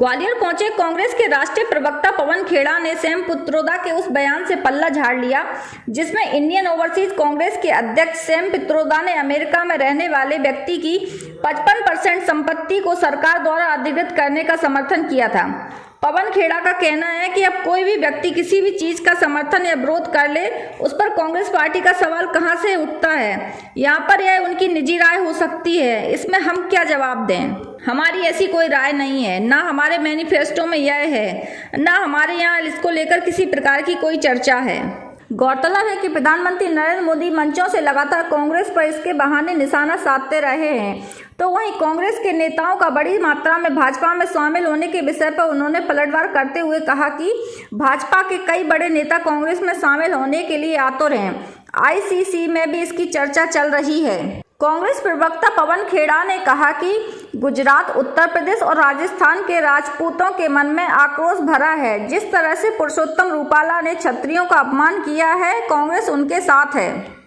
ग्वालियर पहुंचे कांग्रेस के राष्ट्रीय प्रवक्ता पवन खेड़ा ने सैम पित्रोदा के उस बयान से पल्ला झाड़ लिया जिसमें इंडियन ओवरसीज कांग्रेस के अध्यक्ष सैम पित्रोदा ने अमेरिका में रहने वाले व्यक्ति की 55% संपत्ति को सरकार द्वारा अधिकृत करने का समर्थन किया था। पवन खेड़ा का कहना है कि अब कोई भी व्यक्ति किसी भी चीज का समर्थन या विरोध कर ले, उस पर कांग्रेस पार्टी का सवाल कहां से उठता है। यहाँ पर यह उनकी निजी राय हो सकती है, इसमें हम क्या जवाब दें। हमारी ऐसी कोई राय नहीं है, ना हमारे मैनिफेस्टो में यह है, ना हमारे यहाँ इसको लेकर किसी प्रकार की कोई चर्चा है। गौरतलब है कि प्रधानमंत्री नरेंद्र मोदी मंचों से लगातार कांग्रेस पर इसके बहाने निशाना साधते रहे हैं, तो वहीं कांग्रेस के नेताओं का बड़ी मात्रा में भाजपा में शामिल होने के विषय पर उन्होंने पलटवार करते हुए कहा कि भाजपा के कई बड़े नेता कांग्रेस में शामिल होने के लिए आतुर हैं। आईसीसी में भी इसकी चर्चा चल रही है। कांग्रेस प्रवक्ता पवन खेड़ा ने कहा कि गुजरात, उत्तर प्रदेश और राजस्थान के राजपूतों के मन में आक्रोश भरा है। जिस तरह से पुरुषोत्तम रूपाला ने क्षत्रियों का अपमान किया है, कांग्रेस उनके साथ है।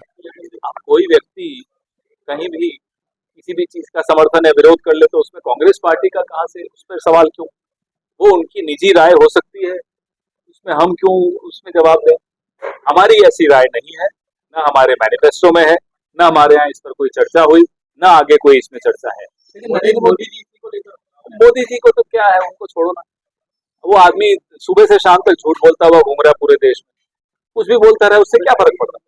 कोई व्यक्ति कहीं भी किसी भी चीज का समर्थन या विरोध कर ले तो उसमें कांग्रेस पार्टी का कहां से, उस पर सवाल क्यों। वो उनकी निजी राय हो सकती है, उसमें हम क्यों उसमें जवाब दें। हमारी ऐसी राय नहीं है, ना हमारे मैनिफेस्टो में है, ना हमारे यहाँ इस पर कोई चर्चा हुई, ना आगे कोई इसमें चर्चा है। मोदी जी को तो क्या है, उनको छोड़ो ना। वो आदमी सुबह से शाम तक झूठ बोलता हुआ घूम रहा है पूरे देश में, कुछ भी बोलता रहे, उससे क्या फर्क पड़ता है।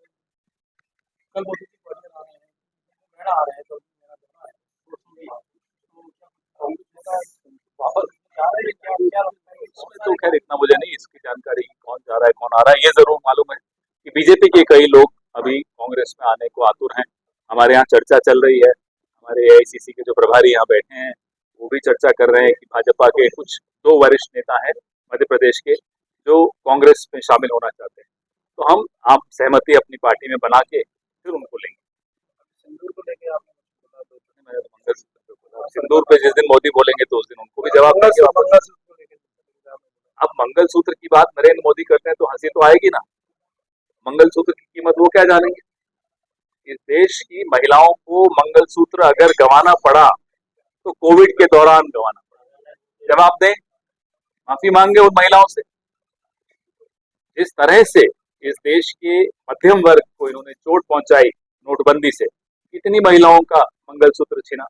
तो खैर इतना मुझे नहीं इसकी जानकारी, कौन जा रहा है कौन आ रहा है। ये जरूर मालूम है कि बीजेपी के कई लोग अभी कांग्रेस में आने को आतुर हैं। हमारे यहाँ चर्चा चल रही है, हमारे एआईसीसी के जो प्रभारी यहाँ बैठे हैं वो भी चर्चा कर रहे हैं कि भाजपा के कुछ 2 वरिष्ठ नेता हैं मध्य प्रदेश के जो कांग्रेस में शामिल होना चाहते हैं। तो हम आप सहमति अपनी पार्टी में बना के फिर उनको लेंगे। सिंदूर पे जिस दिन मोदी बोलेंगे तो उस दिन उनको भी जवाब देंगे। अब मंगलसूत्र की बात नरेंद्र मोदी करते हैं तो हंसी तो आएगी ना। मंगलसूत्र की कीमत वो क्या जानेंगे। इस देश की महिलाओं को मंगलसूत्र अगर गंवाना पड़ा तो कोविड के दौरान गंवाना पड़ा। जवाब दें, माफी मांगे उन महिलाओं से। जिस तरह से इस देश के मध्यम वर्ग को इन्होंने चोट पहुंचाई नोटबंदी से, कितनी महिलाओं का मंगलसूत्र छीना।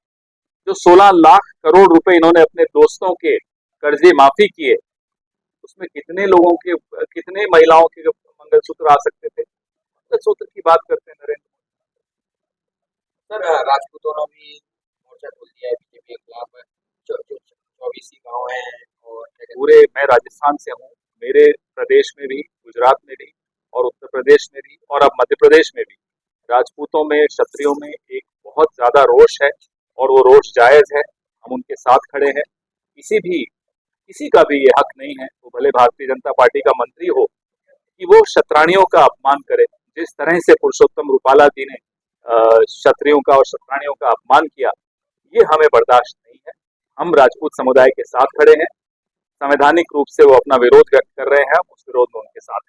जो 16 लाख करोड़ रुपए इन्होंने अपने दोस्तों के कर्जे माफी किए, उसमें कितने लोगों के, कितने महिलाओं के मंगलसूत्र आ सकते थे। मंगलसूत्र की बात करते हैं नरेंद्र सर, राजपूतों ने भी मोर्चा खोल दिया है बीजेपी के खिलाफ। 24 गाँव हैं और पूरे, मैं राजस्थान से हूँ, मेरे प्रदेश में भी, गुजरात में भी और उत्तर प्रदेश में भी और अब मध्य प्रदेश में भी राजपूतों में, क्षत्रियों में एक बहुत ज्यादा रोष है और वो रोष जायज है। हम उनके साथ खड़े हैं। किसी का भी ये हक नहीं है, वो भले भारतीय जनता पार्टी का मंत्री हो, कि वो क्षत्राणियों का अपमान करे। जिस तरह से पुरुषोत्तम रूपाला जी ने क्षत्रियों का और क्षत्राणियों का अपमान किया, ये हमें बर्दाश्त नहीं है। हम राजपूत समुदाय के साथ खड़े हैं। संवैधानिक रूप से वो अपना विरोध व्यक्त कर रहे हैं, उस विरोध में उनके साथ।